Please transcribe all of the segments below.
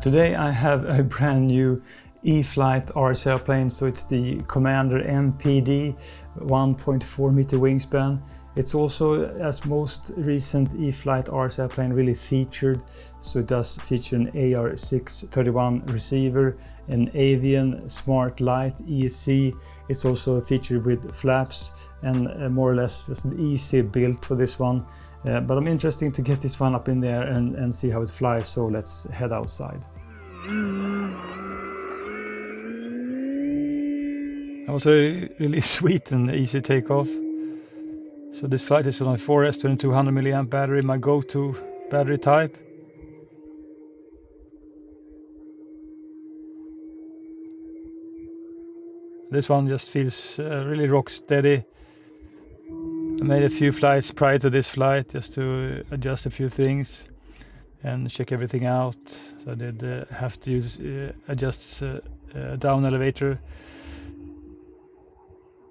Today I have a brand new E-Flite RC airplane, so it's the Commander mPd 1.4 meter wingspan. It's also, as most recent E-Flite RC airplane, really featured, so it does feature an AR631 receiver, an Avian Smart Light ESC. It's also featured with flaps and more or less just an easy build for this one. But I'm interested to get this one up in there and see how it flies, so let's head outside. Also really sweet and easy takeoff. So this flight is on a 4S 2200 mAh battery, my go-to battery type. This one just feels really rock steady. I made a few flights prior to this flight just to adjust a few things and check everything out. So I did have to adjust down elevator,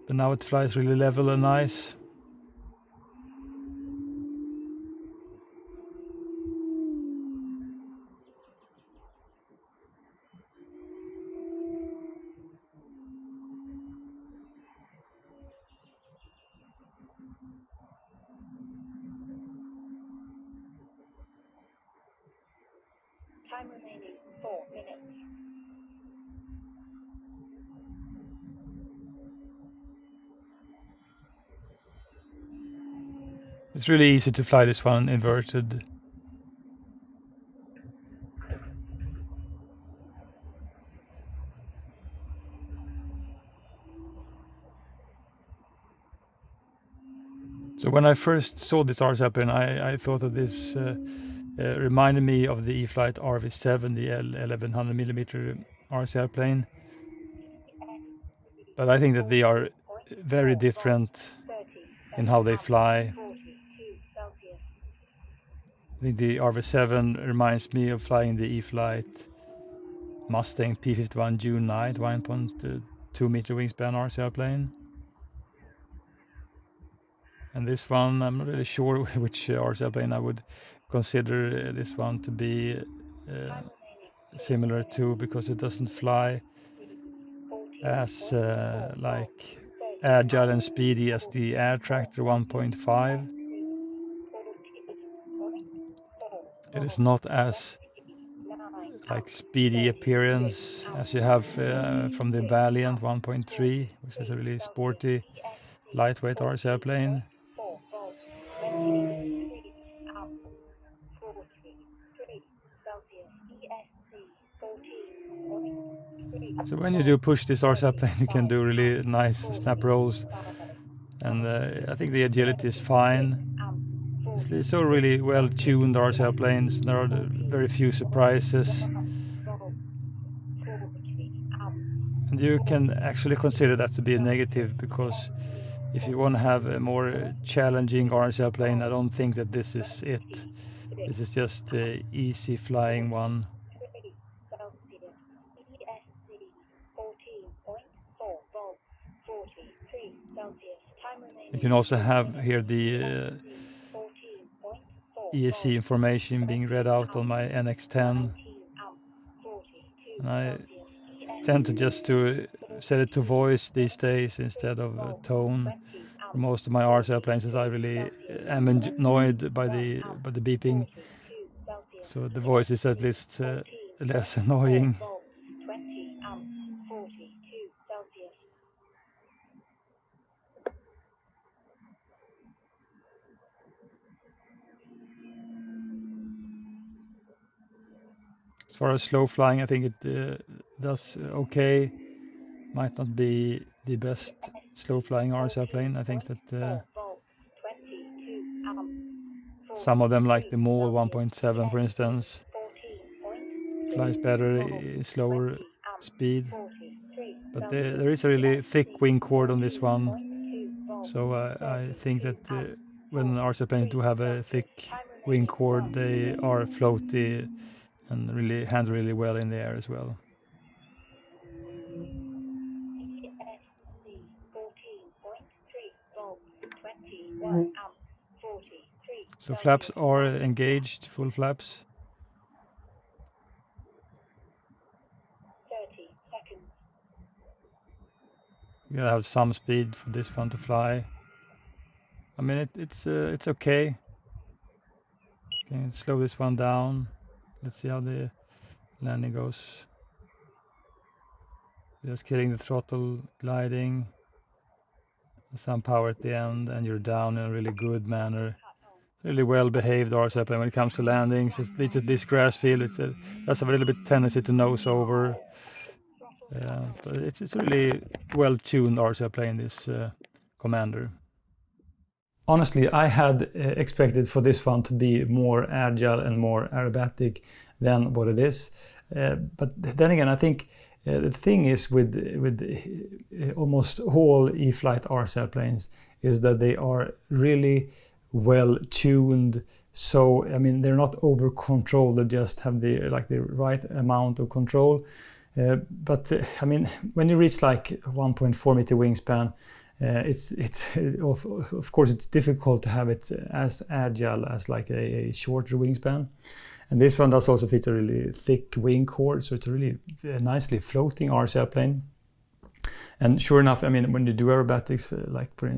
but now it flies really level and nice. Time remaining 4 minutes. It's really easy to fly this one inverted. So when I first saw this RC airplane, I thought that this reminded me of the E-Flite RV7, the 1100mm RC airplane. But I think that they are very different in how they fly. I think the RV7 reminds me of flying the E-Flite Mustang P51 June Night 1.2 meter wingspan RC airplane. And this one, I'm not really sure which RC airplane I would consider this one to be similar to, because it doesn't fly as like agile and speedy as the Air Tractor 1.5. It is not as like speedy appearance as you have from the Valiant 1.3, which is a really sporty, lightweight RC airplane. So when you do push this RC airplane, you can do really nice snap rolls, and I think the agility is fine. It's so really well tuned RC airplanes. There are very few surprises, and you can actually consider that to be a negative, because if you want to have a more challenging RC airplane, I don't think that this is it. This is just an easy flying one. You can also have here the ESC information being read out on my NX10, and I tend to just to set it to voice these days instead of tone for most of my RC airplanes, since I really am annoyed by the beeping. So the voice is at least less annoying. As far as slow flying, I think it does okay. Might not be the best slow flying RC airplane. I think that some of them, like the MOL 1.7 for instance, flies better in slower speed. But there is a really thick wing chord on this one, so I think that when RC airplanes do have a thick wing chord, they are floaty and really handle really well in the air as well. So flaps are engaged, full flaps. You gotta have some speed for this one to fly. I mean, it's okay. Okay, slow this one down. Let's see how the landing goes. Just killing the throttle, gliding. Some power at the end, and you're down in a really good manner. Really well behaved RC plane when it comes to landings. It's this grass field. That's a little bit tendency to nose over. But it's a really well tuned RC plane, this Commander. Honestly, I had expected for this one to be more agile and more aerobatic than what it is. But then again, I think the thing is with almost all E-Flite RC planes is that they are really well tuned. So I mean, they're not over controlled. They just have the right amount of control. But I mean, when you reach like 1.4 meter wingspan, of course it's difficult to have it as agile as like a shorter wingspan. And this one does also feature a really thick wing cord, so it's a really nicely floating RC airplane. And sure enough, I mean, when you do aerobatics,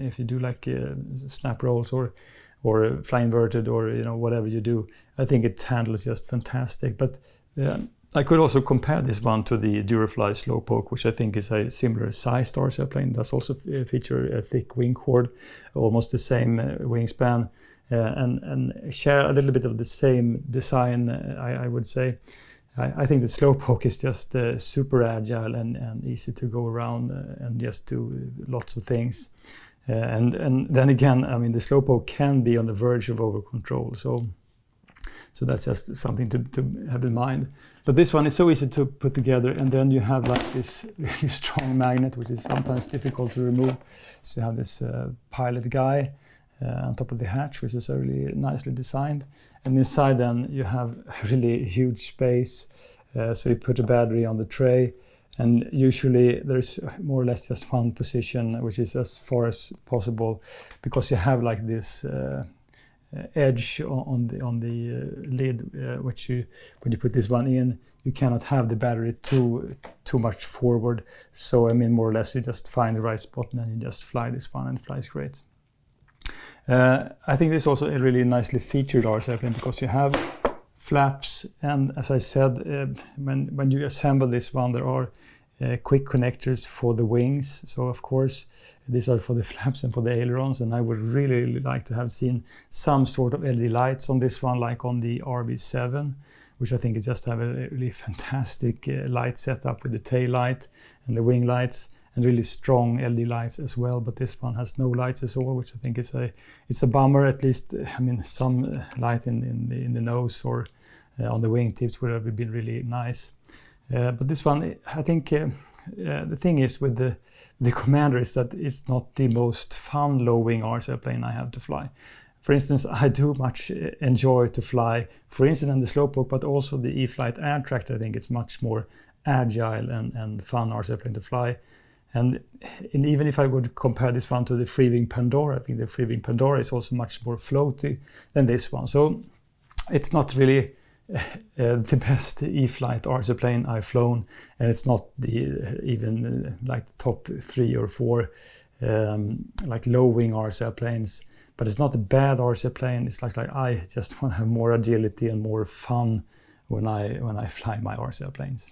if you do snap rolls or fly inverted or whatever you do, I think it handles just fantastic. But I could also compare this one to the Durafly Slowpoke, which I think is a similar sized RC airplane. That's also feature a thick wing cord, almost the same wingspan, and share a little bit of the same design, I would say. I think the Slowpoke is just super agile and easy to go around and just do lots of things. And then again, I mean, the Slowpoke can be on the verge of over control. So that's just something to have in mind. But this one is so easy to put together, and then you have like this really strong magnet, which is sometimes difficult to remove. So you have this pilot guy on top of the hatch, which is really nicely designed. And inside then you have really huge space. So you put a battery on the tray, and usually there's more or less just one position, which is as far as possible, because you have like this edge on the lid, which when you put this one in, you cannot have the battery too much forward. So I mean, more or less you just find the right spot and then you just fly this one, and it flies great. I think this is also a really nicely featured RC airplane because you have flaps, and as I said, when you assemble this one, there are quick connectors for the wings. So of course these are for the flaps and for the ailerons, and I would really like to have seen some sort of LED lights on this one, like on the RB7, which I think is just have a really fantastic light setup with the tail light and the wing lights, and really strong LED lights as well. But this one has no lights at all, which I think is a bummer. At least, I mean, some light in the nose or on the wing tips would have been really nice. But this one, I think the thing is with the Commander is that it's not the most fun low-wing RC airplane I have to fly. For instance, I do much enjoy to fly, for instance, on the Slowpoke, but also the E-Flite Air Tractor. I think it's much more agile and fun RC airplane to fly. And even if I would compare this one to the Freewing Pandora, I think the Freewing Pandora is also much more floaty than this one. So it's not really the best E-Flite RC plane I've flown, and it's not even like the top 3 or 4 like low-wing RC airplanes. But it's not a bad RC plane. It's like I just want to have more agility and more fun when I fly my RC airplanes.